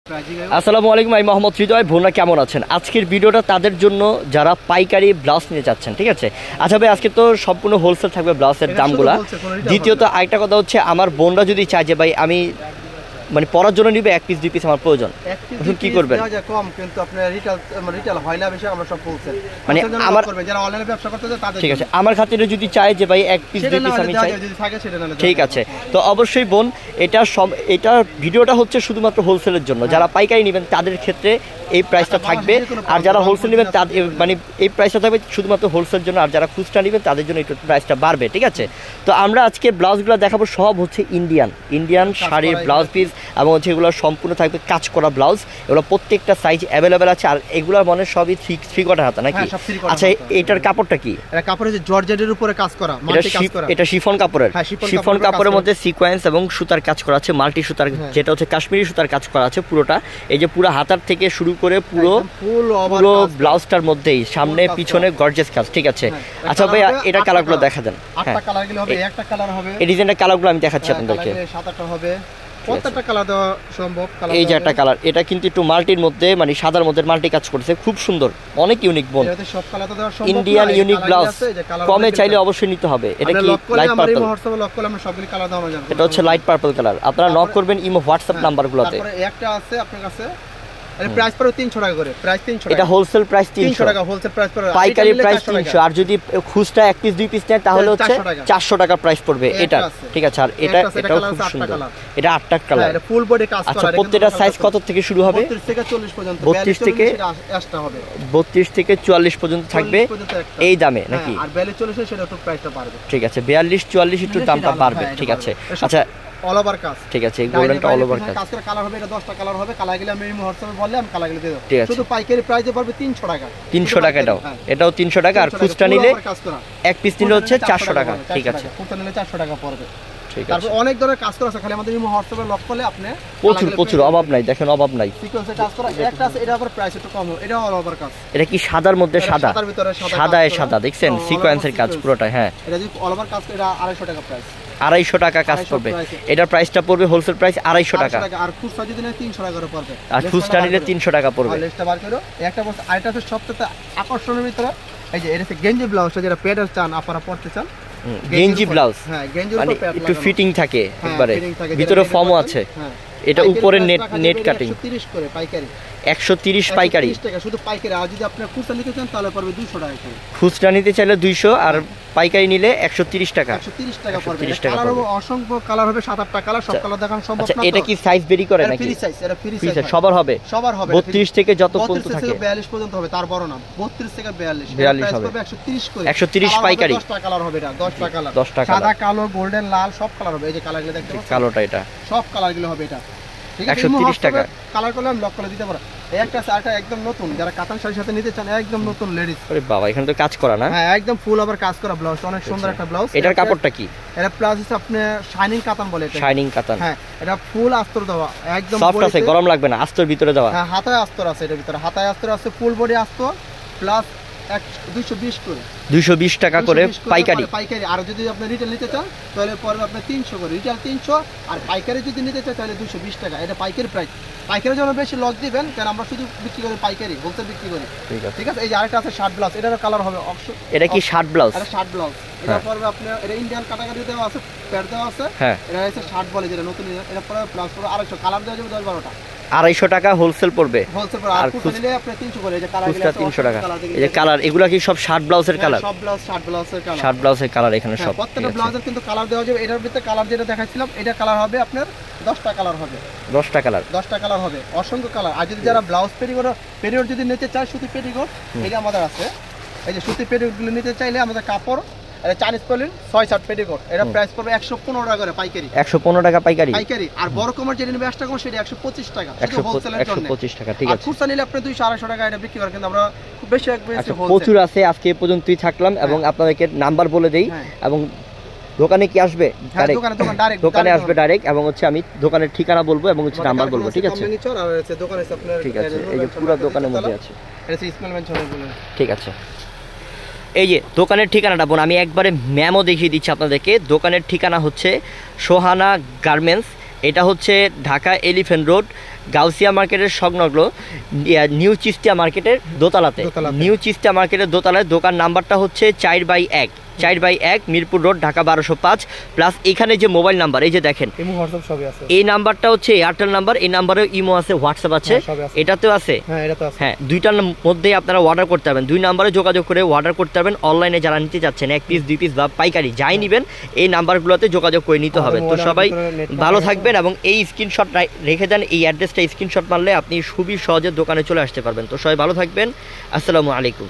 আসসালামু আলাইকুম, আমি মোহাম্মদ হৃদয়। ভোনা কেমন আছেন? আজকের ভিডিওটা তাদের জন্য যারা পাইকারি ব্লাউজ নিয়ে যাচ্ছেন, ঠিক আছে? আচ্ছা ভাই, আজকে তো সম্পূর্ণ হোলসেল থাকবে ব্লাউজের দামগুলা। দ্বিতীয়ত আরেকটা কথা হচ্ছে, আমার বোনরা যদি চায় যে ভাই আমি মানে পরার জন্য নিবে 1 পিস 2 পিস আমার প্রয়োজন, এখন কি করবেন? কম কিন্তু আপনার রিটেল হয় না বেশি, আমরা সব হোলসেল মানে আমার করবেন যারা অনলাইনে ব্যবসা করতে চায় তাদের। ঠিক আছে, আমার খাতিরে যদি চায় যে ভাই 1 পিস 2 পিস আমি চাই, যদি থাকে সেটা নালে ঠিক আছে। তো অবশ্যই বোন, এটা ভিডিওটা হচ্ছে শুধুমাত্র হোলসেলের জন্য। যারা পাইকারি নেবেন তাদের ক্ষেত্রে এই প্রাইসটা থাকবে, আর যারা হোলসেল নেবেন তাদের মানে এই প্রাইসটা থাকবে শুধুমাত্র হোলসেলের জন্য, আর যারা খুচরা নেবেন তাদের জন্য একটু প্রাইসটা বাড়বে, ঠিক আছে? তো আমরা আজকে ব্লাউজগুলো দেখাবো, সব হচ্ছে ইন্ডিয়ান শাড়ির ব্লাউজ পিস, এবং হচ্ছে এগুলো সম্পূর্ণ থাকবে কাজ করা ব্লাউজ। এগুলো প্রত্যেকটা সাইজ অ্যাভেলেবেল আছে, আর এগুলোর মনে সবই 3/4 হাতা নাকি? আচ্ছা, এটার কাপড়টা কি? এটা কাপড় হচ্ছে জর্জেটের উপরে কাজ করা, মাল্টি কাজ করা। এটা শিফন কাপড়ের, শিফন কাপড়ের মধ্যে সিকোয়েন্স এবং সুতার কাজ করা আছে, মাল্টি সুতার, যেটা হচ্ছে কাশ্মীরি সুতার কাজ করা আছে পুরোটা। এই যে পুরো হাতার থেকে শুরু করে পুরো ব্লাউজটার মধ্যেই সামনে পিছনে গর্জিয়াস কাজ, ঠিক আছে? আচ্ছা ভাইয়া, এটা কালারগুলো দেখা দেন। আটটা কালারগুলো হবে, একটা কালার হবে। এই ডিজাইনের কালারগুলো আমি দেখাচ্ছি আপনাদেরকে। 7-8টা হবে, প্রত্যেকটা কালার দেওয়া সম্ভব। এই যে একটা কালার, এটা কিন্তু একটু মাল্টির মধ্যে, মানে সাদার মধ্যে মাল্টি কাজ করছে, খুব সুন্দর, অনেক ইউনিক বোন। এটাতে সব কালার তো দেওয়া সম্ভব। ইন্ডিয়ান ইউনিক ব্লাউজ, কমে চাইলে অবশ্যই নিতে হবে। এটা কি লাইট পার্পল? আমরা সবগুলো কালার দেওয়া যাবে। এটা হচ্ছে লাইট পার্পল কালার। আপনারা নক করবেন ইমো হোয়াটসঅ্যাপ নাম্বারগুলোতে। তারপরে একটা আছে আপনার কাছে, প্রাইস পড়ে 300 টাকা করে, প্রাইস 300 টাকা। এটা হোলসেল প্রাইস 300 টাকা, হোলসেল প্রাইস পড়ে। পাইকারি প্রাইস 300, আর যদি খুচরা 1 পিস 2 পিস নেন তাহলে হচ্ছে 400 টাকা প্রাইস পড়বে এটা, ঠিক আছে? আর এটাও খুব সুন্দর, এটা 8টা কালার, এটা ফুল বডি কাজ করা। আচ্ছা, প্রত্যেকটা সাইজ কত থেকে শুরু হবে? 32 থেকে 40 পর্যন্ত। 32 থেকে 44 পর্যন্ত থাকবে এই দামে নাকি? আর 42 40 সেটা একটু প্রাইসটা বাড়বে, ঠিক আছে। 42 44 একটু দামটা বাড়বে, ঠিক আছে? আচ্ছা, অল ওভার কাজ, ঠিক আছে। এই গোল্ডেনটা অল ওভার কাজ করে কালার হবে। এটা 10টা কালার হবে, কালারগুলো আমি হোয়াটসঅ্যাপে বললে আমি কালারগুলো দিয়ে দেব। ঠিক আছে, শুধু পাইকারি প্রাইসে পারবে 300 টাকা। 300 টাকা এটাও 300 টাকা, আর খুচরা নিলে 1 পিস নিলে হচ্ছে 400 টাকা, ঠিক আছে? খুচরা নিলে 400 টাকা পড়বে, ঠিক আছে। তারপর অনেক ধরনের কাজ করা আছে, খালি আমাদের হোয়াটসঅ্যাপে লক করলে আপনি প্রচুর অভাব নাই, দেখেন অভাব নাই। সিকোয়েন্সে কাজ করা একটা আছে, এটা আবার প্রাইস একটু কম, এটা অল ওভার কাজ। এটা কি সাদার মধ্যে সাদা, সাদার ভিতরে সাদা দেখছেন সিকোয়েন্সের কাজ পুরোটা। হ্যাঁ, এটা যদি অল ওভার কাজ, এটা 250 টাকা প্রাইস, 250 টাকা কাজ করবে। এটার প্রাইসটা পড়বে হোলসেল প্রাইস 250 টাকা, আর খুচরা যদি নেয় 300 টাকা করে পড়বে, আর খুচরা নিলে 300 টাকা পড়বে। লিস্টটা বার করো। একটা বলতে আইটা আছে সবচেয়ে আকর্ষণের ভিতরে, এই যে এটা হচ্ছে গেঞ্জি ব্লাউজটা, যেটা প্যাডার চান আপনারা পড়তে চান, গেঞ্জি ব্লাউজ। হ্যাঁ, গেঞ্জির মানে উপর প্যাড একটু ফিটিং থাকে, একবারে ভিতরে ফর্মও আছে। হ্যাঁ, এটা উপরে নেট কাটিং। 130 করে পাইকারি, 130 পাইকারি, 130 টাকা শুধু পাইকারি। আর যদি আপনি খুচরা নিতে চান তাহলে পড়বে 200 টাকা করে। খুচরা নিতে চাইলে 200, আর পাইকারি নিলে 130 টাকা, 130 টাকা পড়বে। 130 টাকা কালার হবে পড়বে। অসংখ্য কালার হবে, 7-8টা কালার, সব কালার দেখানো সম্ভব না। আচ্ছা, এটা কি সাইজ ভেরি করে নাকি? ফ্রি সাইজ, এটা ফ্রি সাইজ সবার হবে, সবার হবে। 32 থেকে যত পর্যন্ত 32 থাকে, থেকে 42 পর্যন্ত হবে, তার বড় না। 32 থেকে 42 হবে 130 করে, 130 পাইকারি। 10টা কালার হবে, এটা 10টা কালার, 10টা সাদা, কালো, গোল্ডেন, লাল, সব কালার হবে। এই যে কালারগুলো দেখতে পাচ্ছেন, কালোটা এটা সব কালারগুলো হবে এটা, ঠিক আছে? 130 টাকা কালার করলে আমি লক করে দিতে পারবো। একটা আছে, আরেকটা একদম নতুন, যারা কাতান শাড়ির সাথে নিতে চান, একদম নতুন লেডিস। আরে বাবা, এখানে তো কাজ করা না? হ্যাঁ, একদম ফুল আবার কাজ করা ব্লাউজ, অনেক সুন্দর একটা ব্লাউজ। এটার কাপড়টা কি? এটা প্লাস হচ্ছে আপনি শাইনিং কাতান বলে, এটা শাইনিং কাতান। হ্যাঁ, এটা ফুল আস্তর দেওয়া, একদম সফট আছে, গরম লাগবে না, আস্তর ভিতরে দেওয়া। হ্যাঁ, হাতায় আস্তর আছে, এটার ভিতরে হাতায় আস্তর আছে, ফুল বডি আস্তর প্লাস 220 করে, 220 টাকা করে পাইকারি। আর যদি আপনি রিটেল নিতে চান তাহলে পড়বে আপনার 300 করে, রিটেল 300, আর পাইকারি যদি নিতে চান তাহলে 220 টাকা। এটা পাইকারি প্রাইস। পাইকারি জন্য বেশি লস দিবেন, কারণ আমরা শুধু বিক্রি করি পাইকারি, হোলসেল বিক্রি করি, ঠিক আছে? এই যে আরেকটা আছে শার্ট ব্লাউজ, এটার কালার হবে এটা কি শার্ট ব্লাউজ? এটা শার্ট ব্লাউজ, এটা পড়বে আপনার, এটা ইন্ডিয়ান কাটাকাটি দেওয়া আছে, প্যাড দেওয়া আছে। হ্যাঁ, এটা হচ্ছে শার্ট বলে, যেটা নতুন, এটা পড়বে প্লাস পড়বে 250, কালার দেওয়া যাবে 10-12টা, 250 টাকা হোলসেল পড়বে। হোলসেল পড়বে, আর খুচরা নিলে আপনি 300 করে। এই যে কালারগুলো 300 টাকা। এই যে কালার, এগুলা কি সব শার্ট ব্লাউজের কালার? সব ব্লাউজ শার্ট ব্লাউজের কালার, শার্ট ব্লাউজের কালার এখানে সব। প্রত্যেকটা ব্লাউজের কিন্তু কালার দেওয়া যাবে। এটার ভিতরে কালার যেটা দেখাচ্ছিলাম, এটা কালার হবে আপনার 10টা কালার হবে, 10টা কালার, 10টা কালার হবে, অসংখ্য কালার। আর যদি যারা ব্লাউজ পেরিওড যদি নিতে চায়, সুতি পেটিকোট, এটা আমাদের আছে। এই যে সুতি পেটিকোটগুলো নিতে চাইলে আমাদের কাপড়, এটা চাইনিজ পলিন 6-7 পেটিকোট, এটা প্রাইস পড়বে 115 টাকা করে পাইকারি, 115 টাকা পাইকারি। আর বড় কমার যেটা নেবে 100 টাকা, সেটা 125 টাকা, শুধু হোলসেলের জন্য 125 টাকা, ঠিক আর আছে? খুচরা নিলে আপনি 200-250 টাকা এটা বিক্রি করেন, কিন্তু আমরা খুব বেশি প্রচুর আছে। আজকে এই পর্যন্তই থাকলাম, এবং আপনাদেরকে নাম্বার বলে দেই, এবং দোকানে কি আসবে দোকানে আসবে ডাইরেক্ট, এবং হচ্ছে আমি দোকানের ঠিকানা বলবো এবং হচ্ছে নাম্বার বলবো, ঠিক আছে? ঠিক আছে, এই যে পুরো দোকানের মধ্যে আছে, ঠিক আছে? এই যে দোকানের ঠিকানাটা বোন, আমি একবারে ম্যামও দেখিয়ে দিচ্ছি আপনাদেরকে। দোকানের ঠিকানা হচ্ছে সোহানা গার্মেন্টস, এটা হচ্ছে ঢাকা এলিফ্যান্ট রোড, গাউসিয়া মার্কেটের সংলগ্ন নিউ চিস্তিয়া মার্কেটের দোতলাতে। নিউ চিস্তিয়া মার্কেটের দোতলায় দোকান নাম্বারটা হচ্ছে 4/1 মিরপুর রোড, ঢাকা 1205। প্লাস এখানে যে মোবাইল নাম্বার, এই যে দেখেন এই নাম্বারটা হচ্ছে এয়ারটেল নাম্বার, এই নাম্বারেও ইমো আছে, হোয়াটসঅ্যাপ আছে, এটাতেও আছে। হ্যাঁ, দুইটার মধ্যেই আপনারা অর্ডার করতে পারবেন, 2 নাম্বারে যোগাযোগ করে অর্ডার করতে পারবেন। অনলাইনে যারা নিতে চাচ্ছেন 1 পিস 2 পিস বা পাইকারি যাই নেবেন এই নাম্বারগুলোতে যোগাযোগ করে নিতে হবে। তো সবাই ভালো থাকবেন এবং এই স্ক্রিনশট রেখে দেন, এই অ্যাড্রেসটা স্ক্রিনশট মারলে আপনি খুবই সহজে দোকানে চলে আসতে পারবেন। তো সবাই ভালো থাকবেন, আসসালামু আলাইকুম।